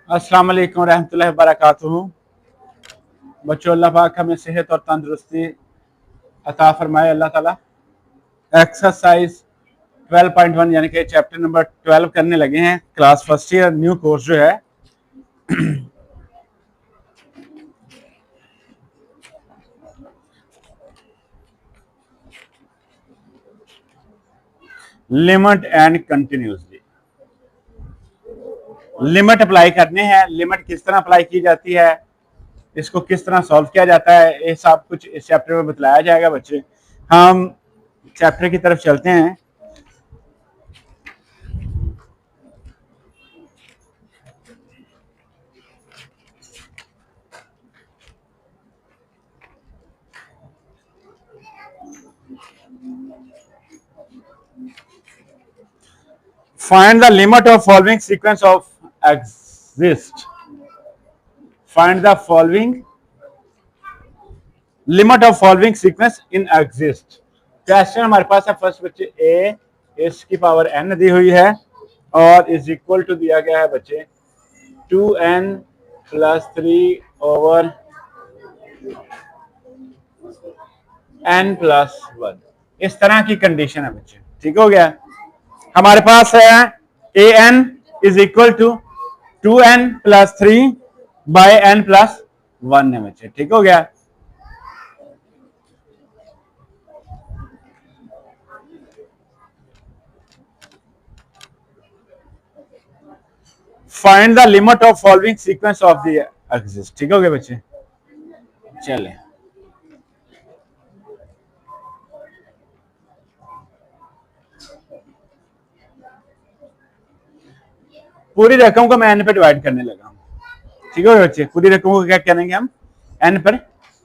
अस्सलाम वालेकुम रहमतुल्लाहि व बरकातुहू। बच्चों, अल्लाह पाक हमें सेहत और तंदुरुस्ती अता फरमाए अल्लाह ताला। एक्सरसाइज 12.1 यानी कि चैप्टर नंबर 12 करने लगे हैं। Class first year new course जो है limit and continuously. Limit apply करने हैं। लिमिट किस तरह अप्लाई की जाती है, इसको किस तरह सॉल्व किया जाता है, ये सब कुछ इस चैप्टर में बतलाया जाएगा। बच्चे, हम चैप्टर की तरफ चलते हैं। Find the limit of following sequence of exist. Find the following limit of following sequence in exist. Question हमारे पास है फर्स्ट बच्चे, a इसकी पावर n दी हुई है और इज इक्वल टू दिया गया है बच्चे 2n plus 3 over n plus 1। इस तरह की कंडीशन है बच्चे। ठीक हो गया। हमारे पास है A N is equal to 2n plus 3 by n plus 1 है बच्चे। ठीक हो गया। Find the limit of following sequence of the exist. ठीक हो गया बच्चे। चले, पूरी रकम को मैं n पे डिवाइड करने लगा हूं। ठीक है बच्चे, पूरी रकम को क्या करेंगे हम, n पर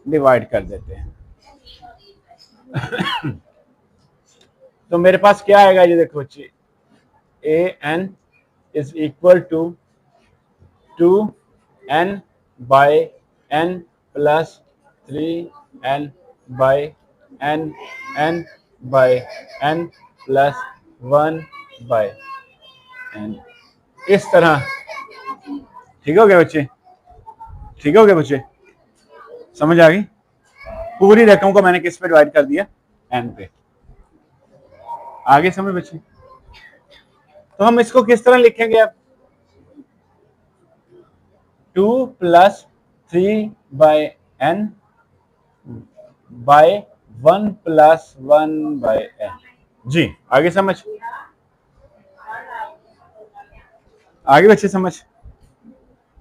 डिवाइड कर देते हैं। तो मेरे पास क्या आएगा, ये देखो बच्चे, A N is equal to 2n by n plus 3n by n n by n plus 1 by n, इस तरह। ठीक हो गया बच्चे। ठीक हो गया बच्चे, समझ आ गई। पूरी रकम को मैंने किस पे डिवाइड कर दिया, n पे। आगे समझ बच्चे। तो हम इसको किस तरह लिखेंगे अब, 2 plus 3 by n by 1 plus 1 by n। जी, आगे समझ, आगे बच्चे समझ,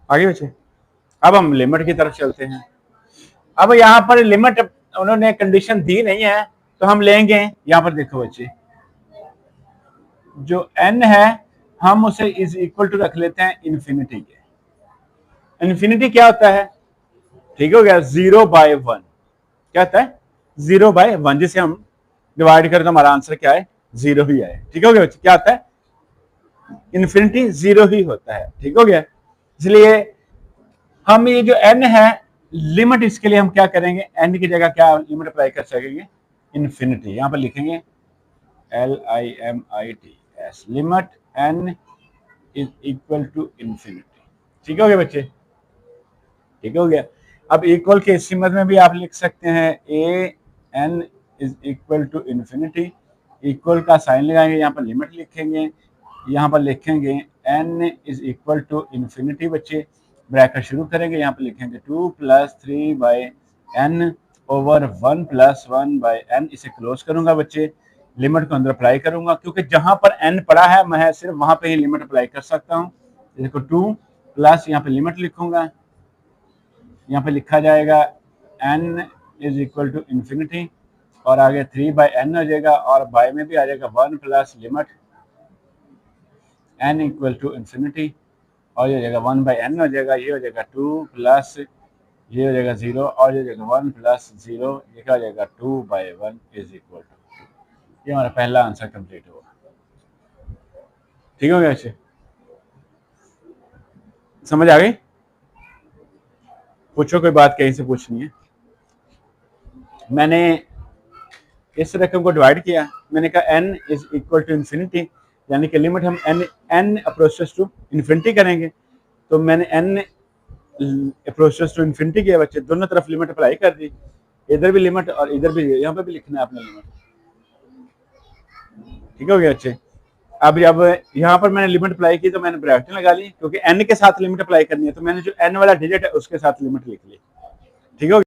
आगे बच्चे। अब हम लिमिट की तरफ चलते हैं। अब यहां पर लिमिट उन्होंने कंडीशन दी नहीं है, तो हम लेंगे, यहां पर देखो बच्चे, जो n है हम उसे इज इक्वल टू रख लेते हैं इन्फिनिटी के। इन्फिनिटी क्या होता है, ठीक हो गया, 0 बाय 1। क्या होता है, 0 बाय 1, जिसे हम डिवाइड करें तो हमारा आंसर क्या है, 0 ही आए। ठीक हो गया बच्चे। क्या होता है, इन्फिनिटी 0 ही होता है। ठीक हो गया। इसलिए हम ये जो n है, लिमिट इसके लिए हम क्या करेंगे, n की जगह क्या लिमिट अप्लाई कर सकेंगे, इन्फिनिटी। यहां पर लिखेंगे LIMITS, limit n is equal to infinity. ठीक हो गया बच्चे। ठीक हो गया। अब इक्वल के इसी मत में भी आप लिख सकते हैं, A N is equal to infinity. Equal का साइन लगाएंगे, यहाँ पर लिमिट लिखेंगे, यहाँ पर लिखेंगे n is equal to infinity बच्चे। ब्रैकेट शुरू करेंगे, यहाँ पर लिखेंगे 2 plus 3 by n over 1 plus 1 by n। इसे क्लोज करूंगा बच्चे, लिमिट को अंदर अप्लाई करूंगा, क्योंकि जहां पर n पड़ा है मैं सिर्फ वहां पे ही लिमिट अप्लाई कर सकता हूँ। देखो 2 प्लस, यहाँ पे लिमिट लिखूंगा, यहाँ पे लिखा जाएगा n is equal to infinity, और आगे 3 बाय n हो जाएगा, और बाय में भी आ जाएगा 1 plus limit n equal to infinity, और ये हो जाएगा 1 बाय n हो जाएगा, ये हो जाएगा 2 प्लस, ये हो जाएगा 0, और ये हो जाएगा 1 प्लस 0, ये क्या हो जाएगा 2 बाय 1 इज इक्वल टू। ये हमारा पहला आंसर कंप्लीट होगा। ठीक हो गया बच्चे, समझ आ गई। पूछो, कोई बात कहीं से पूछनी है। मैंने इस रकम को डिवाइड किया, मैंने कहा n is equal to infinity, यानी कि लिमिट हम n अप्रोचेस टू इन्फिनिटी करेंगे। तो मैंने n अप्रोचेस टू इन्फिनिटी किया बच्चे, दोनों तरफ लिमिट अप्लाई कर दी, इधर भी लिमिट और इधर भी, यहाँ पे भी लिखना है आपने लिमिट। ठीक हो गया बच्चे। अब जब यहाँ पर मैंने लिमिट अप्लाई की तो मैंने ब्रैकेट लगा ली, क्योंकि n के साथ लिमिट अप्लाई करनी है, तो मैंने जो n वाला डिजिट है उसके साथ लिमिट लिख ली। ठीक हो गया।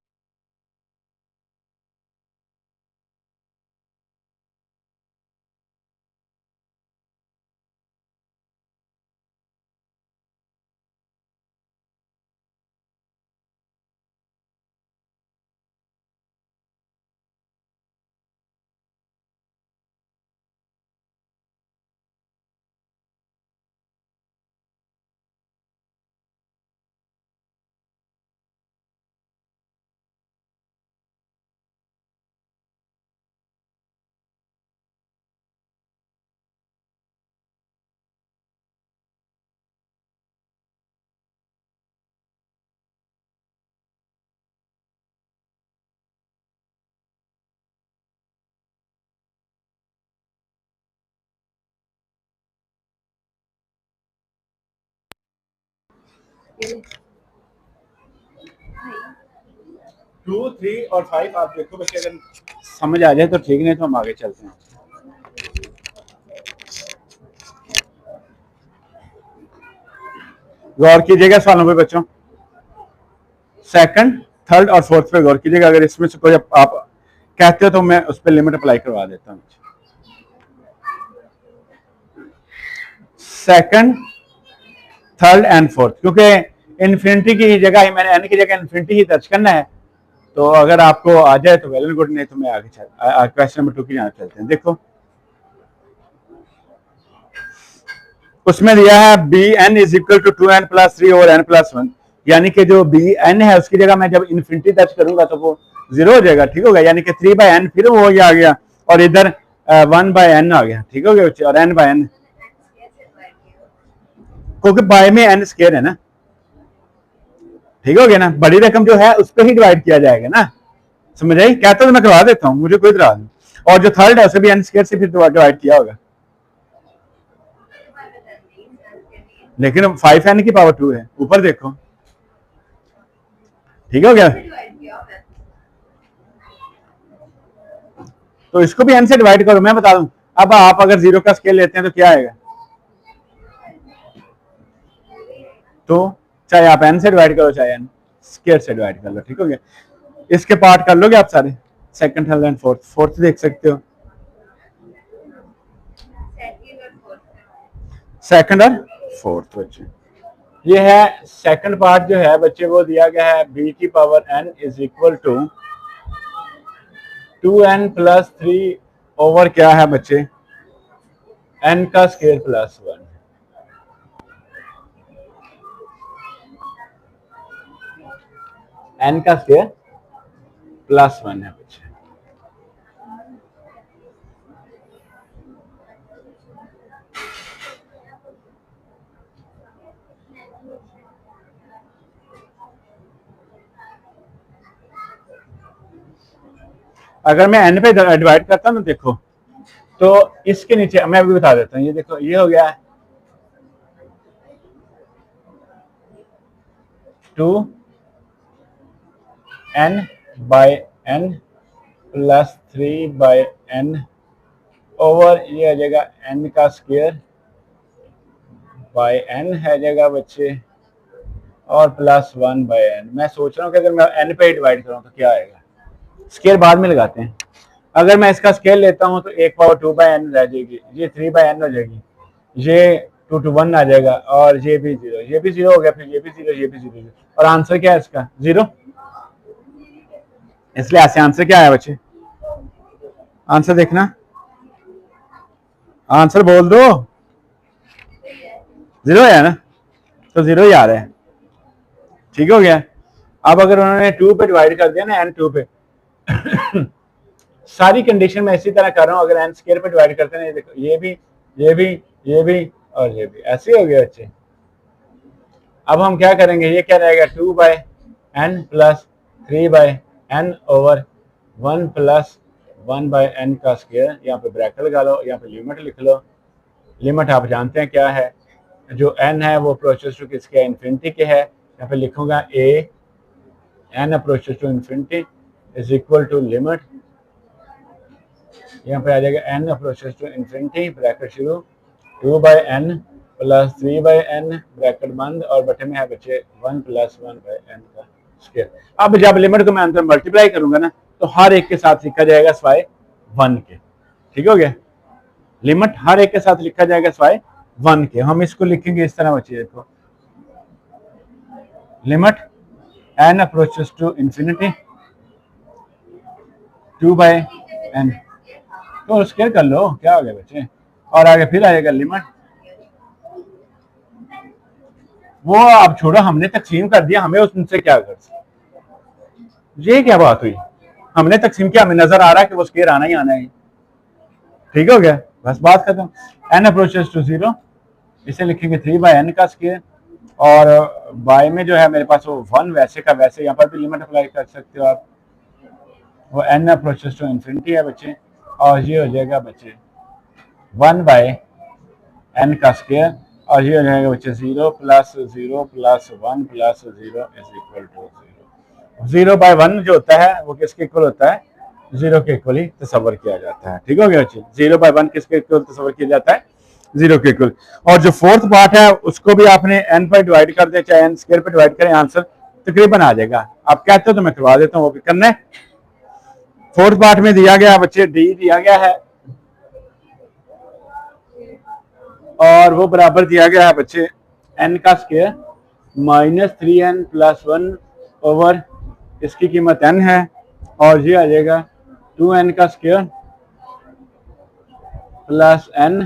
टू, 3 और 5 आप देखो बच्चे, अगर समझ आ जाए तो ठीक, नहीं तो हम आगे चलते हैं। गौर कीजिएगा सवालों पे बच्चों, सेकंड, थर्ड और फोर्थ पे गौर कीजिएगा। अगर इसमें से कोई आप कहते हो तो मैं उस पर लिमिट अप्लाई करवा देता हूँ। सेकंड, थर्ड एंड फोर्थ, क्योंकि इन्फिनिटी की जगह ही मैंने n की जगह इन्फिनिटी ही दर्ज करना है, तो अगर आपको आ जाए तो वेल एंड गुड, नहीं तो मैं आगे क्वेश्चन नंबर 2 की जांच चलते हैं। देखो उसमें दिया है B N is equal to 2n plus 3 और n प्लस 1, यानी कि जो बी एन है उसकी जगह मैं जब इन्फिनिटी दर्ज करूंगा तो वो 0 हो जाएगा। ठीक हो गया, यानी कि 3/n फिर वो आ गया और इधर 1/n आ गया। ठीक हो गया बच्चे, और n/n क्योंकि बाय में n स्क्वायर है ना। ठीक हो गया ना, बड़ी रकम जो है उस पर ही डिवाइड किया जाएगा ना, समझ आई? कहता तो मैं करवा देता हूँ, मुझे कोई इतराज नहीं। और जो थर्ड है उसे भी n स्क्वायर से फिर डिवाइड किया होगा, लेकिन 5n की पावर 2 है, ऊपर देखो। ठीक हो गया, तो इसको भी n से डिवाइड करो, मैं बता दूं। अब आप अगर 0 का स्केल लेते हैं तो क्या आएगा, तो चाहे आप n से डिवाइड करो चाहे n स्क्वायर से डिवाइड कर लो। ठीक हो गया, इसके पार्ट कर लोगे आप सारे, second, third and fourth. Fourth देख सकते हो, सेकंड और फोर्थ बच्चे। ये है सेकंड पार्ट जो है बच्चे, वो दिया गया है b की power n is equal to 2n plus 3 over क्या है बच्चे, n का स्क्वायर प्लस 1। n का स्क्वायर प्लस 1 है बच्चे। अगर मैं n पे डिवाइड करता हूँ देखो, तो इसके नीचे मैं अभी बता देता हूँ, ये देखो ये हो गया 2n/n प्लस 3/n ओवर ये आ जाएगा n का स्क्वायर बाय n है जाएगा बच्चे, और प्लस 1/n। मैं सोच रहा हूँ कि अगर मैं n पे डिवाइड करूँ तो क्या आएगा, स्केयर बाद में लगाते हैं। अगर मैं इसका स्केल लेता हूं तो 1 पावर 2/n रह जाएगी, ये 3/n हो जाएगी, ये 2 to 1 आ जाएगा, और ये भी 0, ये भी 0 हो गया, फिर ये भी 0, ये भी 0, और आंसर क्या है इसका 0। इसलिए ऐसे आंसर क्या है बच्चे, आंसर देखना, आंसर बोल दो, 0 है ना, तो 0 ही आ रहा है। ठीक हो गया। अब अगर उन्होंने 2 पे डिवाइड कर दिया ना, n 2 पे सारी कंडीशन में इसी तरह कर रहा हूं, अगर n स्क्वायर पे डिवाइड करते हैं, देखो ये भी, ये भी, ये भी और ये भी, ऐसे हो गया बच्चे। अब हम क्या करेंगे, ये क्या रहेगा 2/n plus 3/n over 1 plus 1/n का स्क्वायर। यहाँ पे ब्रैकेट लगा लो, यहाँ पे लिमिट लिख लो, लिमिट आप जानते हैं क्या है, जो n है वो अप्रोचेस टू किसके, इन्फिनिटी के है। यहाँ पे लिखूंगा A n approaches to infinity is equal to limit, यहाँ पे आ जाएगा n approaches to infinity bracket शुरू 2/n प्लस 3/n ब्रैकेट बंद और बटे में है बच्चे 1 प्लस 1/n का स्क्वायर। अब जब लिमिट को मैं अंदर मल्टीप्लाई करूंगा ना तो हर एक के साथ लिखा जाएगा स्वाय 1 के। ठीक हो गया, लिमिट हर एक के साथ लिखा जाएगा स्वाय 1 के। हम इसको लिखेंगे इस तरह बच्चे, देखो limit n approaches to infinity 2/n, तो स्क्वायर कर लो, क्या हो गया बच्चे, और आगे फिर आएगा लिमिट, वो आप छोड़ो, हमने तकसीम कर दिया, हमें उनसे क्या कर, ये क्या बात हुई, हमने तकसीम किया, हमें नजर आ रहा है कि वो स्क्वायर आना ही आना है। ठीक हो गया, बस बात खत्म। n अप्रोचेस टू 0, इसे लिखेंगे 3/n का स्क्वायर, और बाय में जो है मेरे पास वो 1 वैसे का वैसे, यहाँ पर भी लिमिट अप्लाई कर सकते हो आप, वो n अप्रोचेस टू इन्फिनिटी है बच्चे, और ये हो जाएगा बच्चे 1/n का स्क्वायर, और ये हो जाएगा बच्चे 0 plus 0 plus 1 plus 0 is equal to 0/1 जो होता है वो किसके इक्वल होता है, 0 के इक्वल ही तस्वर किया जाता है। ठीक हो गया बच्चे, 0/1 किसके इक्वल तस्वर किया जाता है, 0 के इक्वल। और जो फोर्थ पार्ट है उसको भी आपने n पर डिवाइड कर दे, चाहे n स्क्वायर पे डिवाइड करें, आंसर तकरीबन आ जाएगा। आप कहते हो तो मैं करवा देता हूँ, वो भी करना है। फोर्थ पार्ट में दिया गया बच्चे d दिया गया है, और वो बराबर दिया गया है बच्चे n का square minus 3n plus 1 over, इसकी कीमत n है, और ये आ जाएगा 2n का स्क्वायर प्लस n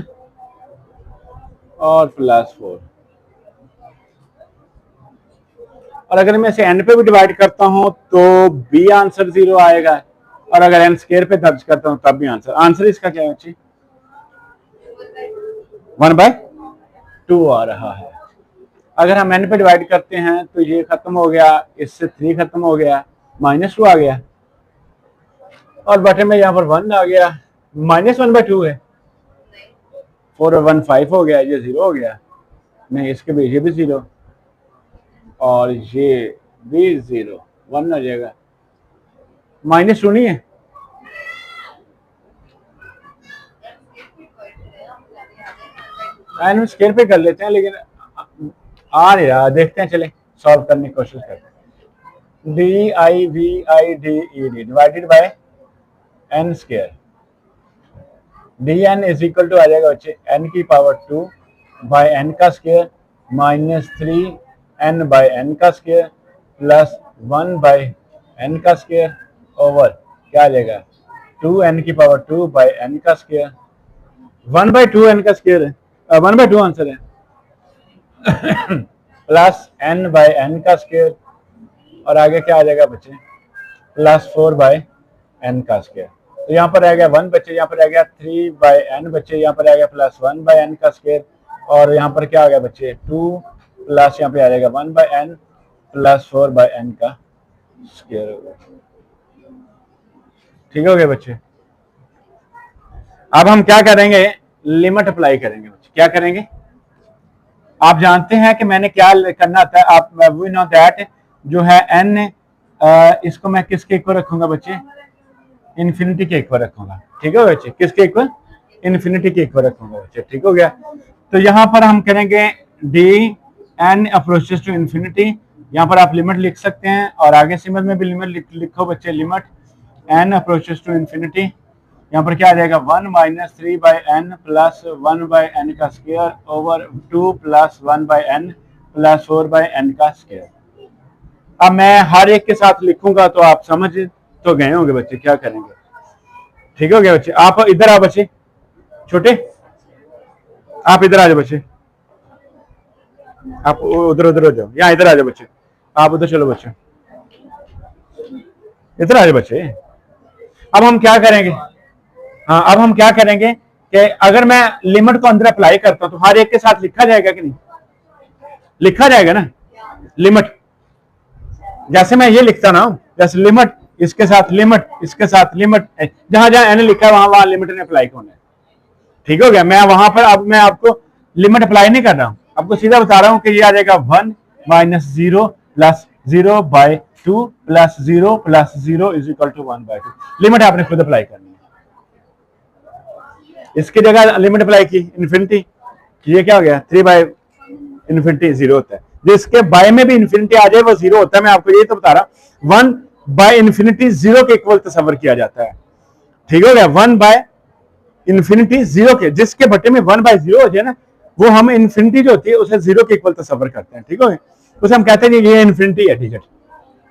और प्लस 4। और अगर मैं इसे n पे भी डिवाइड करता हूं तो भी आंसर 0 आएगा, और अगर n स्क्वायर पे दर्ज करता हूं तब भी आंसर इसका क्या है बच्ची, 1/2 आ रहा है। अगर हम n पे डिवाइड करते हैं तो ये खत्म हो गया, इससे 3 खत्म हो गया, -2 आ गया, और बटे में यहाँ पर 1 आ गया, -1/2 है, 4 और 1 5 हो गया, ये 0 हो गया, नहीं इसके भी ये भी 0 और ये भी 0, 1 हो जाएगा, -2 नहीं है, n स्क्वायर पे कर लेते हैं, लेकिन आ नहीं रहा, देखते हैं, चले सॉल्व करने की कोशिश करते हैं। DIVIDED divided by n square, dn is equal to आ जाएगा बच्चे n की पावर 2 बाय n का square minus 3n by n का स्क्वायर प्लस 1 बाय n का स्क्वायर ओवर क्या आ जाएगा 2n की पावर 2 बाय n का स्क्वायर, 1/2n का स्क्वायर है, 1/2 आंसर है, प्लस n बाय n का स्क्वायर, और आगे क्या आ जाएगा बच्चे प्लस 4/n का स्क्वायर। तो यहाँ पर आ गया 1 बच्चे, यहाँ पर आ गया 3/n बच्चे, यहाँ पर आ गया प्लस 1/n का स्क्वायर, और यहाँ पर क्या आ गया बच्चे 2 प्लस यहाँ पे आ जाएगा 1/n प्लस 4/n का स्क्वायर। ठीक हो गया बच्चे। अब हम क्या करेंगे, लिमिट अप्लाई करेंगे बच्चे। क्या करेंगे, आप जानते हैं कि मैंने क्या करना था, आप वी नो दैट जो है n इसको मैं किसके इक्वल रखूंगा बच्चे, इन्फिनिटी के इक्वल रखूंगा। ठीक है बच्चे, किसके इक्वल, इन्फिनिटी के इक्वल रखूंगा बच्चे। ठीक हो गया, तो यहाँ पर हम करेंगे dn अप्रोचेस टू इन्फिनिटी, यहाँ पर आप लिमिट लिख सकते हैं, और आगे सिंबल में भी लिमिट लिखो बच्चे, limit n approaches to infinity, यहाँ पर क्या आ जाएगा 1 माइनस 3/n प्लस 1/n का square over 2 plus 1/n plus 4/n का स्क्वायर। अब मैं हर एक के साथ लिखूंगा तो आप समझ तो गए होंगे बच्चे क्या करेंगे। ठीक हो गया बच्चे, आप इधर आओ बच्चे, छोटे आप इधर आ जाओ बच्चे, आप उधर उधर हो जाओ, यहाँ इधर आ जाओ बच्चे, आप उधर चलो बच्चे, इधर आ जाओ बच्चे। अब हम क्या करेंगे, हाँ अब हम क्या करेंगे कि अगर मैं लिमिट को अंदर अप्लाई करता हूं तो हर एक के साथ लिखा जाएगा कि नहीं, लिखा जाएगा ना, लिमिट जैसे मैं ये लिखता ना, जैसे लिमिट इसके साथ लिमिट, इसके साथ लिमिट, जहां जहां n लिखा है वहां वहां लिमिट ने अप्लाई होना है। ठीक हो गया, मैं वहां पर अब मैं आपको लिमिट अप्लाई नहीं कर रहा हूं, आपको सीधा बता रहा हूं कि ये आ जाएगा 1 minus 0 plus 0/2 plus 0 plus 0 is equal to 1/2। Limit आपने खुद अप्लाई करनी है। इसकी जगह लिमिट अप्लाई की इन्फिनिटी, ये क्या हो गया 3/इन्फिनिटी 0 होता है। जिसके बाय में भी इन्फिनिटी आ जाए वो 0 होता है। मैं आपको ये तो बता रहा, 1/इन्फिनिटी 0 के इक्वल तस्वर किया जाता है। ठीक हो गया, 1/इन्फिनिटी 0 के, जिसके बटे में 1/0 हो जाए ना, वो हम इन्फिनिटी जो होती है उसे 0 के इक्वल तस्वर करते हैं। ठीक हो गया, उसे हम कहते हैं ये इन्फिनिटी है। ठीक है,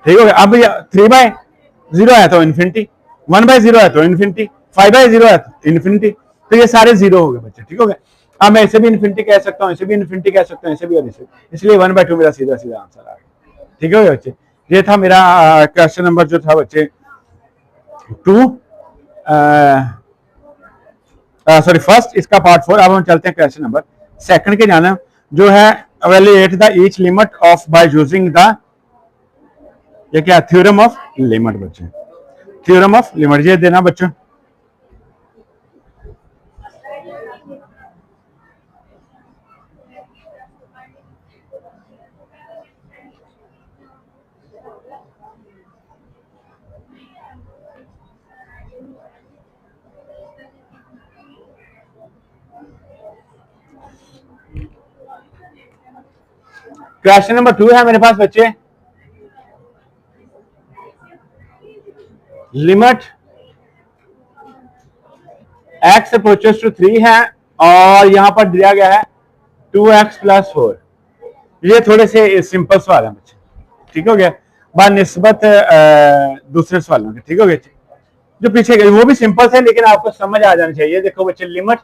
ठीक हो गया। अब 3/0 है तो इन्फिनिटी, 1/0 है तो इन्फिनिटी, 5/0 है तो इन्फिनिटी, तो ये सारे 0 हो गए बच्चे। ठीक हो गया। अब मैं इसे भी इन्फिनिटी कह सकता हूँ, इसे भी इन्फिनिटी कह सकता हूँ, इसे भी और इसे, इसलिए 1/2 मेरा सीधा सीधा आंसर आ गया। ठीक हो गया बच्चे, ये था मेरा क्वेश्चन नंबर जो था बच्चे 2, सॉरी फर्स्ट, इसका पार्ट 4। अब हम चलते हैं क्वेश्चन नंबर 2 के जाना, जो है evaluate the each limit of by using the, ये क्या, थ्योरम ऑफ लिमिट बच्चे, थ्योरम ऑफ लिमिट ये देना बच्चों। क्वेश्चन नंबर 2 है मेरे पास बच्चे, लिमिट x अप्रोचेस टू 3 है और यहां पर दिया गया है 2x प्लस 4। ये थोड़े से सिंपल सवाल है बच्चे। ठीक हो गया, बानिस्बत दूसरे सवालों के। ठीक हो गया, जो पीछे गए वो भी सिंपल है लेकिन आपको समझ आ जानी चाहिए। देखो बच्चे, limit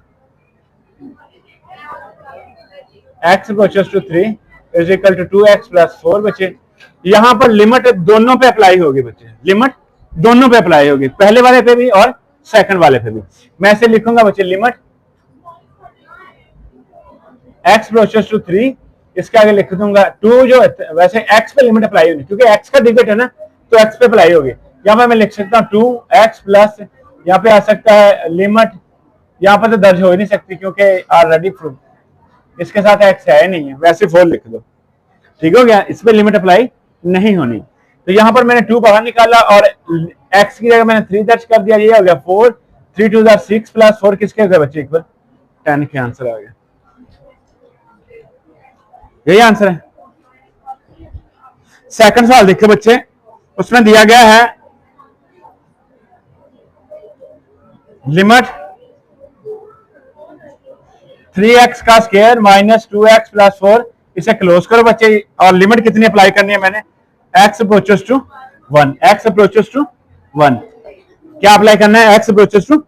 x approaches to 3 is equal to 2x plus 4 बच्चे। यहां पर लिमिट दोनों पे अप्लाई होगी बच्चे, लिमिट दोनों पे अप्लाई होगी, पहले वाले पे भी और सेकंड वाले पे भी। मैं ऐसे लिखूंगा बच्चे, लिमिट x अप्रोचेस टू 3, इसके आगे लिख दूंगा 2, जो वैसे x पे लिमिट अप्लाई होगी क्योंकि x का डिजिट है ना, तो x पे अप्लाई होगी। यहाँ पे मैं लिख सकता हूँ 2x प्लस, यहाँ पे आ सकता है लिमिट, यहाँ पर तो दर्ज हो ही नहीं सकती क्योंकि ऑलरेडी प्रूफ इसके साथ x है नहीं है, वैसे 4 लिख दो। ठीक हो गया, इस पे लिमिट अप्लाई नहीं होनी। तो यहाँ पर मैंने 2 बाहर निकाला और x की जगह मैंने 3 दर्ज कर दिया, ये हो गया 4, 3 2 6 प्लस 4 किसके हो गया बच्चे इक्वल 10 के आंसर आ गया। यही आंसर है। सेकंड सवाल देखिए बच्चे, उसमें दिया गया है लिमिट 3x का स्क्वायर माइनस 2x प्लस 4, इसे क्लोज करो बच्चे, और लिमिट कितनी अप्लाई करनी है मैंने, x approaches to 1, x approaches to 1, क्या अप्लाई करना है, x अप्रोचेस टू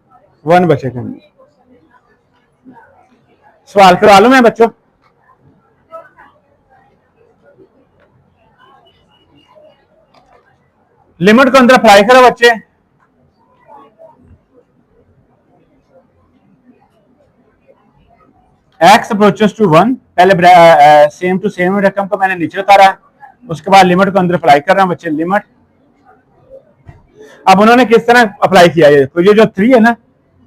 1 बच्चे करना। सवाल करवा लो मैं बच्चों, लिमिट को अंदर अप्लाई करो बच्चे, x अप्रोचेस टू 1, पहले सेम टू सेम रकम को मैंने नीचे उतारा, उसके बाद लिमिट को अंदर अप्लाई कर रहा हूं बच्चे, लिमिट। अब उन्होंने किस तरह अप्लाई किया है, तो ये जो 3 है ना,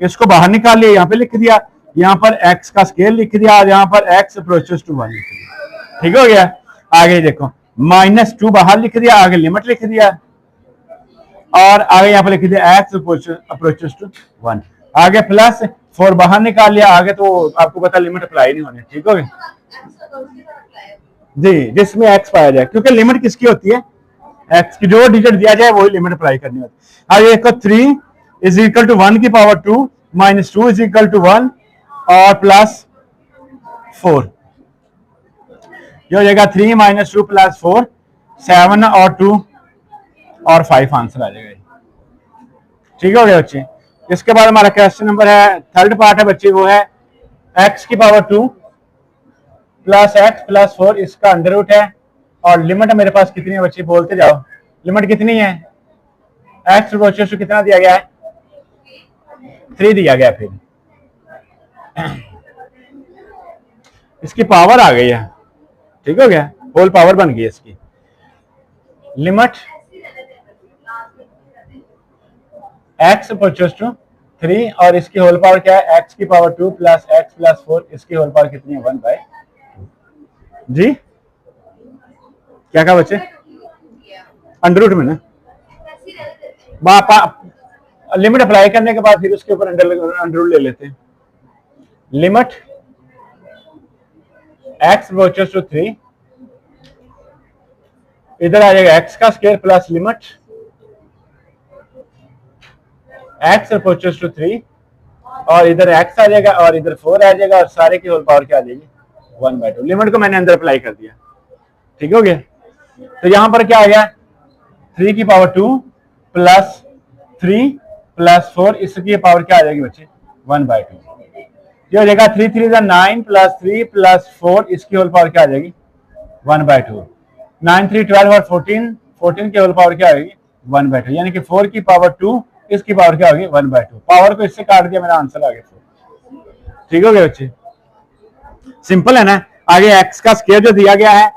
इसको बाहर निकाल लिया, यहाँ पे लिख दिया, यहाँ पर x का स्केल लिख दिया और यहाँ पर x अप्रोचेस टू 1 लिख दिया। ठीक हो गया, आगे देखो -2 बाहर लिख दिया, आगे लिमिट लिख दिया और आगे यहाँ पर लिख दिया x अप्रोचेस टू 1, आगे प्लस 4 बाहर निकाल लिया, आगे तो आपको पता लिमिट अप्लाई नहीं होनी। ठीक हो गया जी, जिसमें x पाया जाए, क्योंकि लिमिट किसकी होती है, x की, जो डिजिट दिया जाए वही लिमिट अप्लाई करनी होती है। आगे देखो 3 इज इक्वल टू 1 की power 2 minus 2 is equal to 1 और प्लस 4, ये हो जाएगा 3 माइनस 2 प्लस 4, 7 और 2 और 5 आंसर आ जाएगा। ठीक हो गया बच्चे। इसके बाद हमारा क्वेश्चन नंबर है, थर्ड पार्ट है बच्चे, वो है x की पावर 2 प्लस x प्लस 4, इसका अंडर रूट है और लिमिट मेरे पास कितनी है बच्चे, बोलते जाओ, लिमिट कितनी है, x अप्रोचेस टू कितना दिया गया है, 3 दिया गया, फिर इसकी पावर आ गई है। ठीक हो गया, होल पावर बन गई इसकी। लिमिट x अप्रोचेस टू 3 और इसकी होल पावर क्या है, x की पावर 2 प्लस x प्लस 4, इसकी होल पावर कितनी है, 1/2। जी क्या कहा बच्चे? अंडर रूट में ना लिमिट अप्लाई करने के बाद फिर उसके ऊपर अंडर रूट ले लेते हैं। लिमिट x अप्रोचेस टू 3, इधर आ जाएगा x का square plus limit x approaches to 3, और इधर x आ जाएगा और इधर 4 आ जाएगा, और सारे की होल पावर क्या आ जाएगी 1/2। लिमिट को मैंने अंदर अप्लाई कर दिया, ठीक हो गया। तो यहां पर क्या आ गया 3 की पावर 2 प्लस 3 प्लस 4, इसकी पावर क्या आ जाएगी बच्चे 1/2। ये हो जाएगा 3 3 9 प्लस 3 प्लस 4, इसकी होल पावर क्या आ जाएगी 1/2। 9 3 12 और 14 की होल पावर क्या आएगी 1/2, यानी कि 4 की पावर 2, इसकी पावर क्या होगी 1/2। पावर को इससे काट दिया, मेरा आंसर आ गया 4। ठीक हो गया बच्चे, सिंपल है ना। आगे x का स्क्वायर जो दिया गया है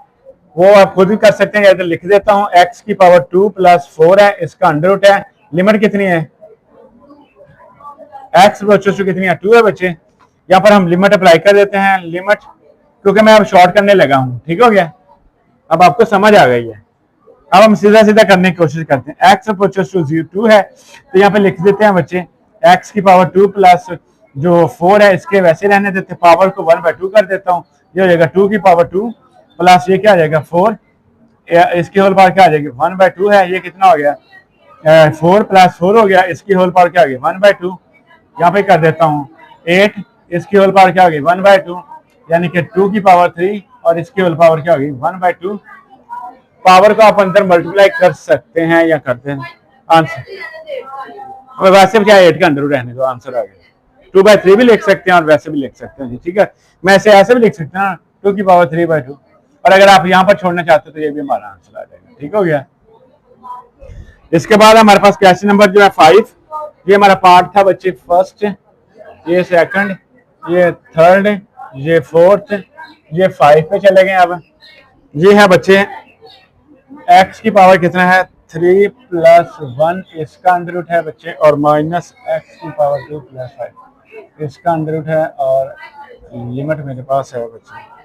वो आप खुद भी कर सकते हैं, इधर लिख देता हूं x की पावर 2 प्लस 4 है, इसका अंडर रूट है। लिमिट कितनी है x बच्चों कितनी है 2 है बच्चे। यहाँ पर हम लिमिट अप्लाई कर देते हैं, लिमिट क्योंकि मैं अब शॉर्ट करने लगा हूं, ठीक हो गया, अब आपको समझ आ गई है। अब हम सीधा सीधा करने की कोशिश करते हैं। x अप्रोचेस टू 2 है, तो यहाँ पे लिख देते हैं बच्चे x की पावर 2 प्लस जो 4 है इसके वैसे रहने देते, पावर को 1/2 कर देता हूँ। ये हो जाएगा 2 की पावर 2 प्लस ये क्या आ जाएगा 4, इसकी होल पावर क्या आ जाएगी 1/2 है। ये कितना हो गया 4 प्लस 4 हो गया, इसकी होल पावर क्या आ गई 1/2। यहाँ पे कर देता हूँ 8, इसकी होल पावर क्या होगी 1/2, यानी कि 2 की पावर 3 और इसकी होल पावर क्या होगी 1/2। पावर को आप अंदर मल्टीप्लाई कर सकते हैं या करते हैं, आंसर वैसे क्या 8 का अंदर रहने दो, आंसर आ गया। 2/3 भी लिख सकते हैं और वैसे भी लिख सकते हैं जी, ठीक है। मैं ऐसे भी लिख सकते हैं 2 की पावर 3/2, और अगर आप यहाँ पर छोड़ना चाहते हो तो ये भी हमारा आंसर आ जाएगा, ठीक हो गया। इसके बाद हमारे पास क्वेश्चन नंबर जो है 5, ये हमारा पार्ट था बच्चे फर्स्ट, ये सेकंड, ये थर्ड, ये फोर्थ, ये 5 पे चले गए। अब ये है बच्चे x की पावर कितना है 3 प्लस 1, इसका अंडर रूट है बच्चे, और माइनस x की पावर 2 प्लस 5, इसका अंडर रूट है, और लिमिट मेरे पास है बच्चे।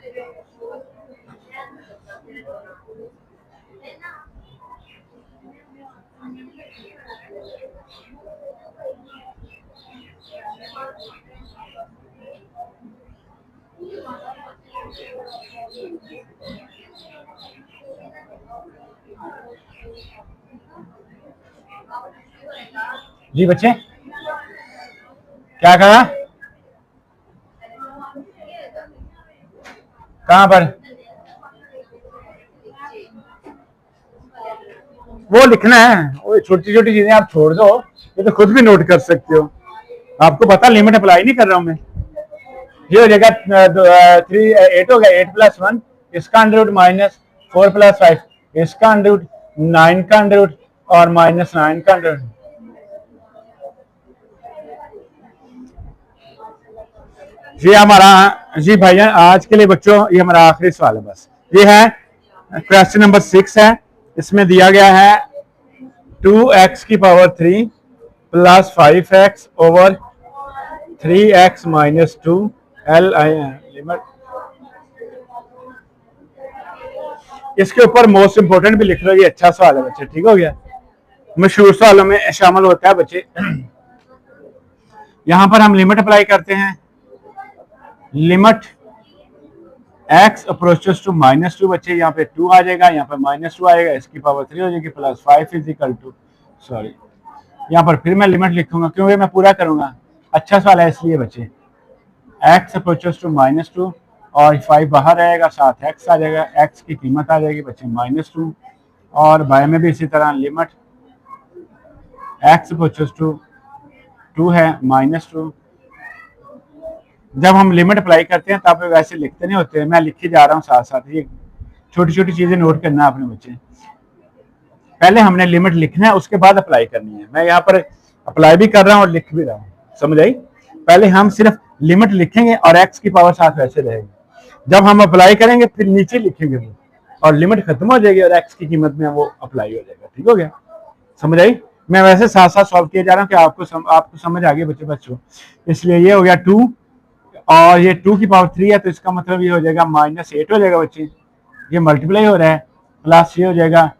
जी बच्चे क्या कहा, कहां पर वो लिखना है, वो छोटी छोटी चीजें आप छोड़ दो, ये तो खुद भी नोट कर सकते हो। आपको पता लिमिट अप्लाई नहीं कर रहा हूं मैं। ये हो जाएगा 8 हो गया 8 प्लस 1, इसका अंडर रूट माइनस 4 प्लस 5, इसका अंडर रूट 9 का अंडर रूट और माइनस 9 का अंडर रूट। जी हमारा जी भैया आज के लिए बच्चों ये हमारा आखिरी सवाल है बस। ये है क्वेश्चन नंबर 6 है, इसमें दिया गया है 2x की power 3 plus 5x over 3x minus 2 L limit. इसके ऊपर मोस्ट इंपोर्टेंट भी लिख लो, ये अच्छा सवाल है बच्चे, ठीक हो गया, मशहूर सवालों में शामिल होता है बच्चे। यहां पर हम लिमिट अप्लाई करते हैं, लिमिट x अप्रोचेस टू -2 बच्चे, यहाँ पे 2 आ जाएगा, यहाँ पे -2 आएगा, इसकी पावर 3 हो जाएगी, plus 5 is equal to, sorry यहाँ पर फिर मैं लिमिट लिखूंगा क्योंकि मैं पूरा करूंगा, अच्छा सवाल है इसलिए बच्चे। x अप्रोचेस टू -2 और 5 बाहर आएगा, साथ x आ जाएगा, x की कीमत आ जाएगी बच्चे -2, और बाय में भी इसी तरह लिमिट x अप्रोचेस टू 2 है -2। जब हम लिमिट अप्लाई करते हैं तब वैसे लिखते नहीं होते, मैं लिखे जा रहा हूँ साथ साथ, ये छोटी छोटी चीजें नोट करना अपने बच्चे। पहले हमने लिमिट लिखना है, उसके बाद अप्लाई करनी है। मैं यहाँ पर अप्लाई भी कर रहा हूँ और लिख भी रहा हूँ, समझ आई। पहले हम सिर्फ लिमिट लिखेंगे और x की पावर साथ वैसे रहेगी, जब हम अप्लाई करेंगे फिर नीचे लिखेंगे वो, और लिमिट खत्म हो जाएगी और x की कीमत में वो अप्लाई हो जाएगा, ठीक हो गया, समझ आई। मैं वैसे साथ साथ सॉल्व किया जा रहा हूँ कि आपको समझ आ गई बच्चों, इसलिए ये हो गया 2 और ये 2 की पावर 3 है, तो इसका मतलब ये हो जाएगा -8 हो जाएगा बच्चे, ये मल्टीप्लाई हो रहा है, प्लस ये हो जाएगा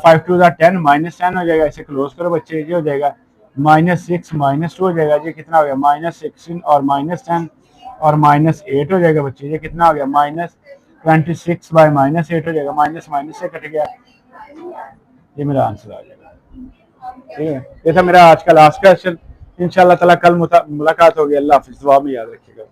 5 2 10 -10 हो जाएगा, इसे क्लोज करो बच्चे, ये हो जाएगा -6 -2 हो जाएगा, ये कितना हो गया -16 और -10 और -8 हो जाएगा बच्चे, ये कितना हो गया -26 बाय -8 हो जाएगा, माइनस माइनस से कट गया, ये मेरा आंसर आ जाएगा। ठीक है, ये था मेरा आज का लास्ट क्वेश्चन। इंशाल्लाह ताला कल मुलाकात होगी। अल्लाह हाफिज़, दुआ में याद रखिएगा।